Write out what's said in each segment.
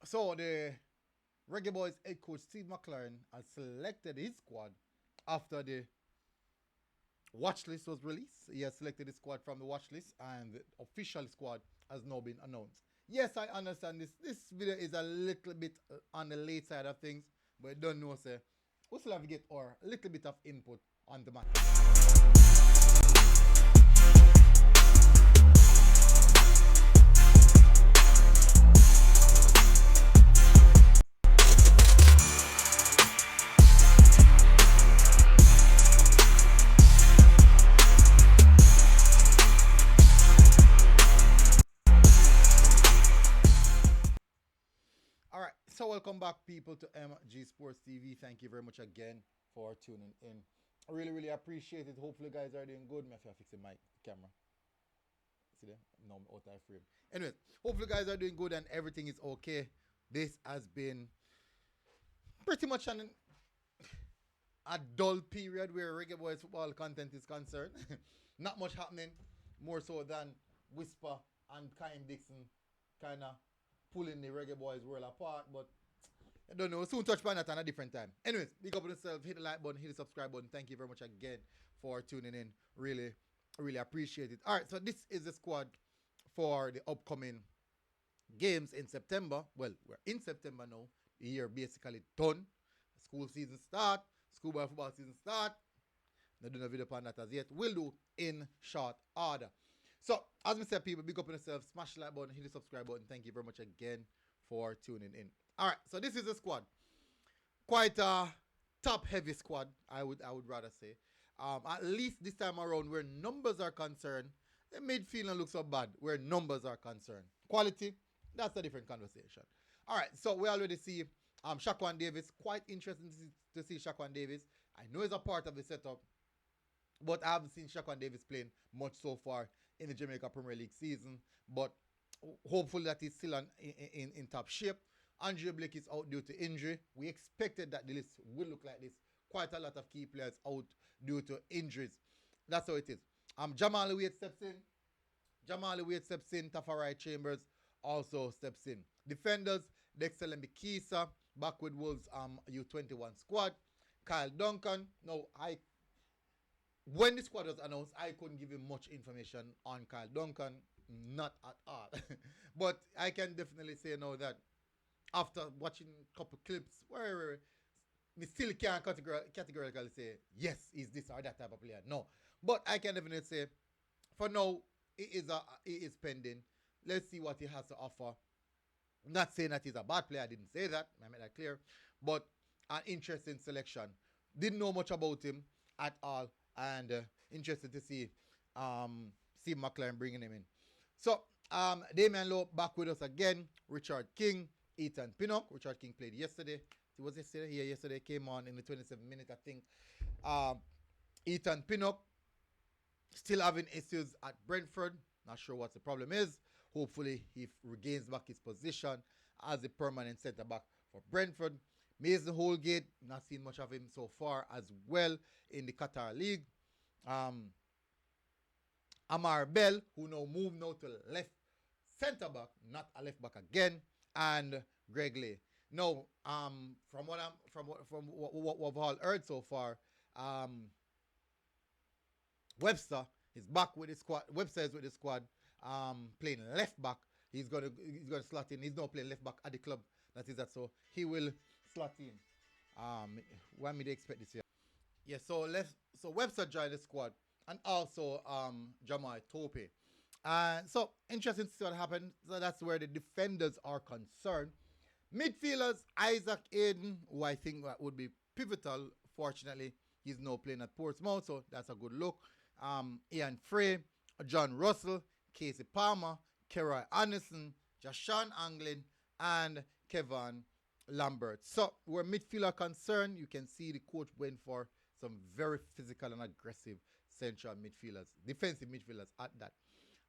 So the Reggae Boys head coach Steve McLaren has selected his squad after the watch list was released. He has selected his squad from the watch list, and the official squad has now been announced. Yes, I understand this. This video is a little bit on the late side of things, but I don't know, sir. We still have to get our little bit of input on the matter. All right, so welcome back, people, to MG Sports TV. Thank you very much again for tuning in. I really appreciate it. Hopefully, you guys are doing good. Me have to fix the mic, the camera. See there? No, I'm out of frame. Anyways, hopefully, you guys are doing good and everything is okay. This has been pretty much a dull period where Reggae Boys football content is concerned. Not much happening, more so than Whisper and Kyle Dixon kind of pulling the Reggae Boys world apart. But I don't know. Soon touch upon that on a different time. Anyways, big up on yourself. Hit the like button. Hit the subscribe button. Thank you very much again for tuning in. Really appreciate it. All right, so this is the squad for the upcoming games in September. Well, we're in September now. The year basically done. School season start. Schoolboy football season start. Not doing a video upon that as yet. We'll do in short order. So, as we said, people, big up on yourself. Smash the like button. Hit the subscribe button. Thank you very much again for tuning in. All right, so this is the squad. Quite a top-heavy squad, I would rather say. At least this time around, where numbers are concerned, the midfield looks so bad. Where numbers are concerned, quality, that's a different conversation. All right, so we already see Shaquan Davis. Quite interesting to see Shaquan Davis. I know he's a part of the setup, but I haven't seen Shaquan Davis playing much so far in the Jamaica Premier League season. But hopefully that he's still in top shape. Andrea Blake is out due to injury. We expected that the list will look like this. Quite a lot of key players out due to injuries. That's how it is. Jamal Wade steps in. Tafari Chambers also steps in. Defenders, Dexter Lembikisa, back with Wolves U21 squad. Kyle Duncan. No, when the squad was announced, I couldn't give you much information on Kyle Duncan. Not at all. But I can definitely say now that after watching a couple clips where we still can't categorically say yes, is this or that type of player. No. But I can definitely say for now it is pending. Let's see what he has to offer. I'm not saying that he's a bad player, I didn't say that. I made that clear. But an interesting selection. Didn't know much about him at all. And interested to see Steve McLaren bringing him in. So Damian Lowe back with us again. Richard King, Ethan Pinnock. Richard King played yesterday. It was yesterday? Yeah, yesterday. Came on in the 27th minute, I think. Ethan Pinnock still having issues at Brentford. Not sure what the problem is. Hopefully he regains back his position as a permanent centre back for Brentford. Mason Holgate, not seen much of him so far as well in the Qatar League. Amar Bell, who now moved to left centre back, not a left back again, and Greg Lay. Now, from what we've all heard so far, Webster is back with his squad. Webster is with his squad, playing left back. He's gonna slot in. He's not playing left back at the club. That is that. So he will slot in. When me they expect this year? Yeah. So Webster joined the squad, and also Jamal Tope. So interesting to see what happened. So that's where the defenders are concerned. Midfielders, Isaac Aiden, who I think would be pivotal. Fortunately, he's now playing at Portsmouth, so that's a good look. Ian Frey, John Russell, Casey Palmer, Keroy Anderson, Jashan Anglin, and Kevin Lambert. So where midfielder are concerned, you can see the coach went for some very physical and aggressive central midfielders, defensive midfielders at that.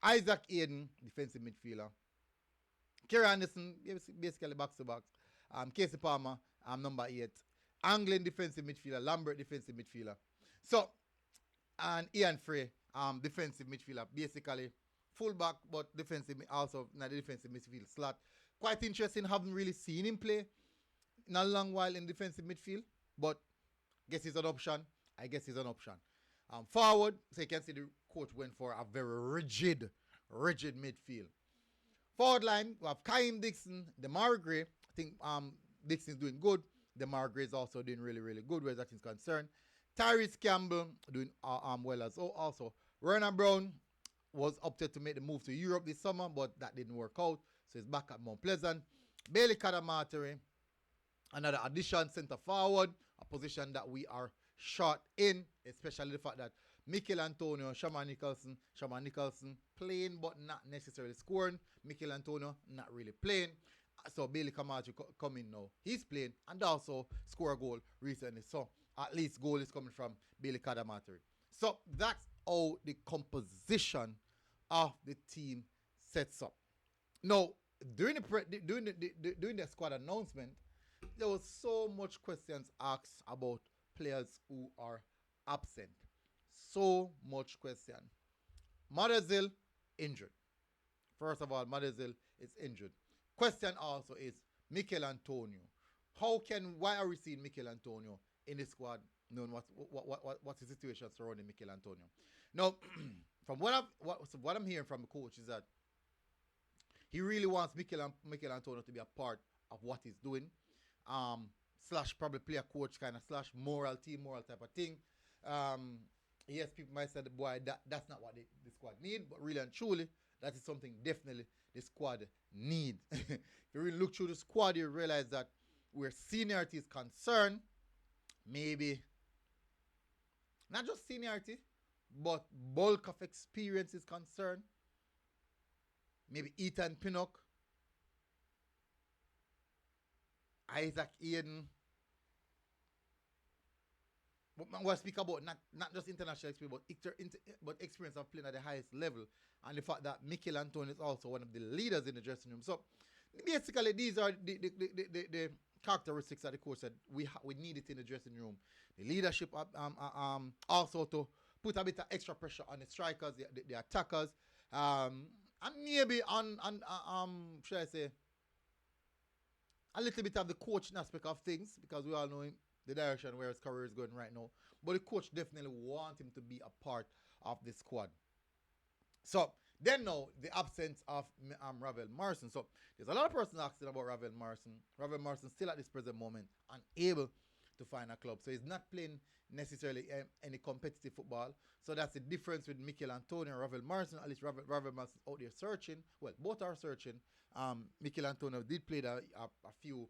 Isaac Aiden, defensive midfielder. Kerry Anderson, basically box to box. Casey Palmer, number 8. Anglin, defensive midfielder. Lambert, defensive midfielder. So, and Ian Frey, defensive midfielder. Basically, fullback, but defensive, also not the defensive midfield slot. quite interesting. Haven't really seen him play in a long while in defensive midfield, but guess he's an option. I guess he's an option. Forward, so you can see the coach went for a very rigid midfield. Forward line, we have Kaim Dixon, Demar Gray. I think Dixon's doing good. Demar Gray is also doing really good where that is concerned. Tyrese Campbell doing well as well. Also, Werner Brown was opted to make the move to Europe this summer, but that didn't work out. So he's back at Mount Pleasant. Bailey Kadamateri, another addition, centre forward, a position that we are short in, especially the fact that Mikel Antonio, Shaman Nicholson playing but not necessarily scoring. Mikel Antonio not really playing. So Bailey Kadamateri come in now. He's playing and also score a goal recently. So at least goal is coming from Bailey Kadamateri. So that's how the composition of the team sets up. Now, during the squad announcement, there was so much questions asked about players who are absent. So much question. Madazil injured. First of all, Madazil is injured. Question also is Mikel Antonio. Why are we seeing Mikel Antonio in the squad? Knowing what's the situation surrounding Mikel Antonio? Now, from what I'm hearing from the coach is that he really wants Mikel Antonio to be a part of what he's doing. Slash probably play a coach kind of slash moral type of thing. Yes, people might say, boy, that's not what the squad need, but really and truly, that is something definitely the squad need. If you really look through the squad, you realize that where seniority is concerned, maybe not just seniority, but bulk of experience is concerned. Maybe Ethan Pinnock, Isaac Eden. But I'm going to speak about not just international experience, but experience of playing at the highest level. And the fact that Mikel Antonio is also one of the leaders in the dressing room. So basically, these are the characteristics that the coach said we need it in the dressing room. The leadership, also to put a bit of extra pressure on the strikers, the attackers, and maybe on should I say, a little bit of the coaching aspect of things, because we all know the direction where his career is going right now. But the coach definitely wants him to be a part of the squad. So then now the absence of Ravel Morrison. So there's a lot of persons asking about Ravel Morrison. Ravel Morrison still at this present moment unable to find a club. So he's not playing necessarily any competitive football. So that's the difference with Mikel Antonio and Ravel Morrison. At least Ravel Morrison out there searching. Well, both are searching. Mikel Antonio did play a few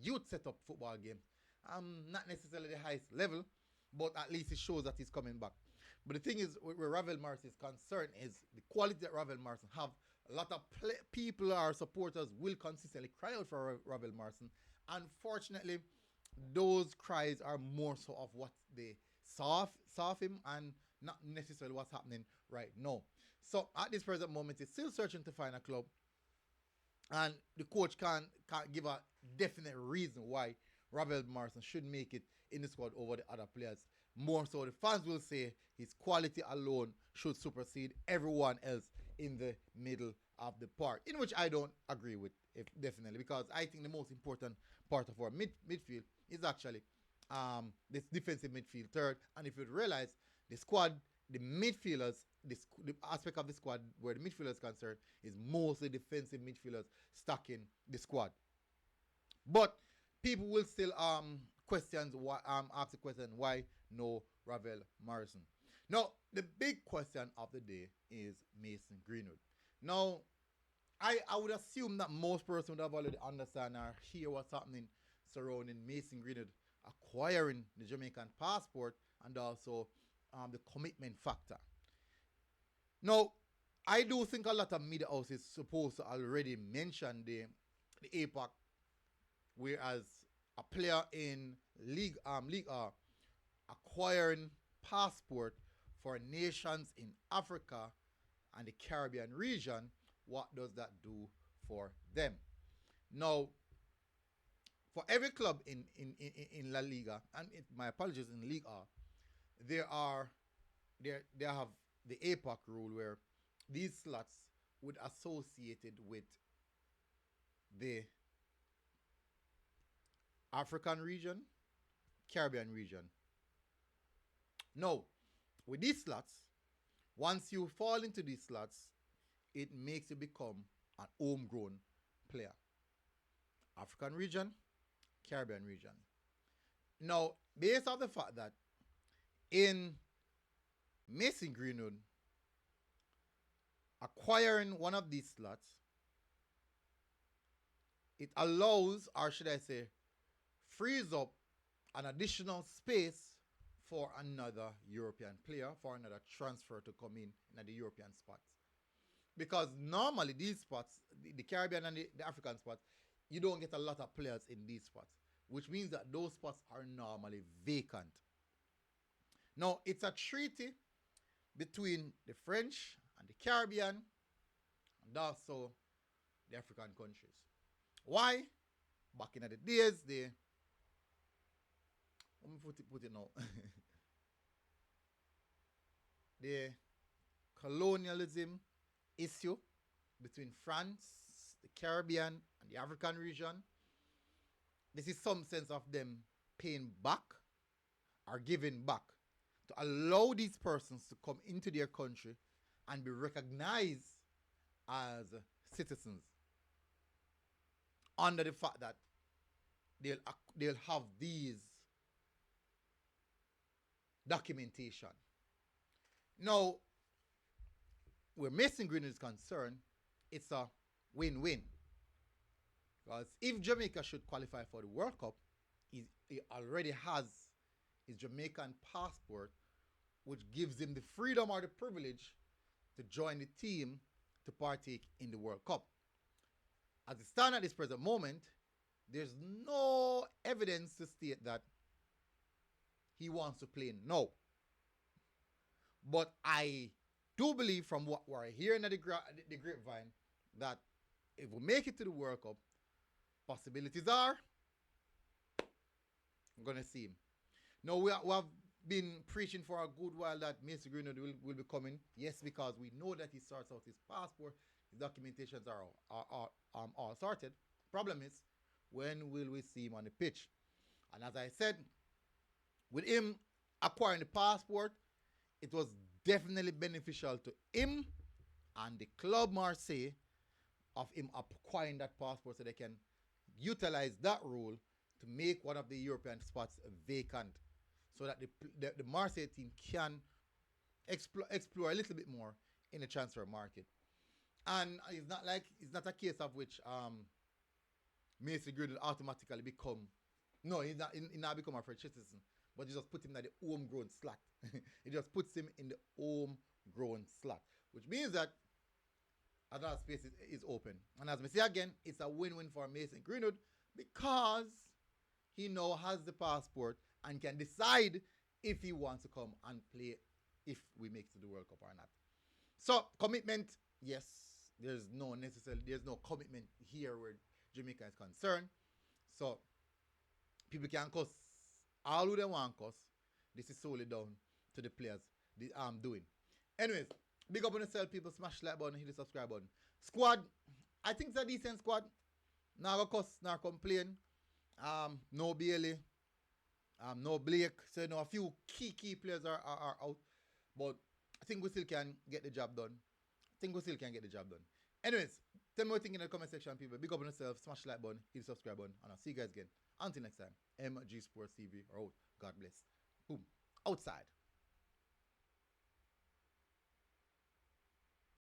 youth setup football games. Not necessarily the highest level, but at least it shows that he's coming back. But the thing is, where Ravel Morrison is concerned, is the quality that Ravel Morrison have. A lot of people or supporters will consistently cry out for Ravel Morrison. Unfortunately, those cries are more so of what they saw of him and not necessarily what's happening right now. So at this present moment, he's still searching to find a club, and the coach can't give a definite reason why Ravel Morrison should make it in the squad over the other players. More so, the fans will say his quality alone should supersede everyone else in the middle of the park, in which I don't agree with, definitely, because I think the most important part of our midfield is actually this defensive midfield third. And if you realize, the squad, the midfielders, the aspect of the squad where the midfielder is concerned is mostly defensive midfielders stacking the squad. But people will still ask the question, why no Ravel Morrison? Now, the big question of the day is Mason Greenwood. Now, I would assume that most persons would have already understand or hear what's happening surrounding Mason Greenwood acquiring the Jamaican passport and also the commitment factor. Now, I do think a lot of media houses supposed to already mention the APAC, whereas a player in League acquiring passport for nations in Africa and the Caribbean region, what does that do for them? Now, for every club in La Liga, and my apologies, in Ligue A, they have the APAC rule where these slots would associated with the African region, Caribbean region. Now, with these slots, once you fall into these slots, it makes you become an homegrown player. African region, Caribbean region. Now, based on the fact that in Mason Greenwood, acquiring one of these slots, it allows, or should I say, frees up an additional space for another European player, for another transfer to come in the European spots. Because normally these spots, the Caribbean and the African spots, you don't get a lot of players in these spots, which means that those spots are normally vacant. Now, it's a treaty between the French and the Caribbean and also the African countries. Why? Back in the days, let me put it now. The colonialism issue between France, the Caribbean, and the African region. This is some sense of them paying back or giving back to allow these persons to come into their country and be recognized as citizens under the fact that they'll have these documentation. Now, where Mason Green is concerned, it's a win-win. Because if Jamaica should qualify for the World Cup, he already has his Jamaican passport, which gives him the freedom or the privilege to join the team to partake in the World Cup. As it stands at this present moment, there's no evidence to state that he wants to play now. But I do believe from what we're hearing at the grapevine that if we make it to the World Cup, possibilities are I'm going to see him. Now, we have been preaching for a good while that Mason Greenwood will be coming. Yes, because we know that he sorts out his passport. His documentations are all sorted. Problem is, when will we see him on the pitch? And as I said, with him acquiring the passport, it was definitely beneficial to him and the club Marseille of him acquiring that passport so they can utilize that rule to make one of the European spots vacant so that the Marseille team can explore a little bit more in the transfer market. And it's not a case of which Mason Greenwood automatically become, no, he's not become a French citizen, but you just put him in the homegrown slot. It just puts him in the homegrown slot, which means that another space is open. And as we say again, it's a win-win for Mason Greenwood because he now has the passport and can decide if he wants to come and play if we make it to the World Cup or not. So commitment, yes, there's no commitment here where Jamaica is concerned. So people can cuss all who they want cuss. This is solely down to the players doing. Anyways, big up on yourself, people. Smash the like button, hit the subscribe button. Squad, I think it's a decent squad. Now go cuss, now complain. No Bailey, no Blake. So you know, a few key players are out. But I think we still can get the job done. Anyways, tell me what you think in the comment section, people. Big up on yourself, smash the like button, hit the subscribe button, and I'll see you guys again. Until next time, MG Sports TV are out. God bless. Boom. Outside.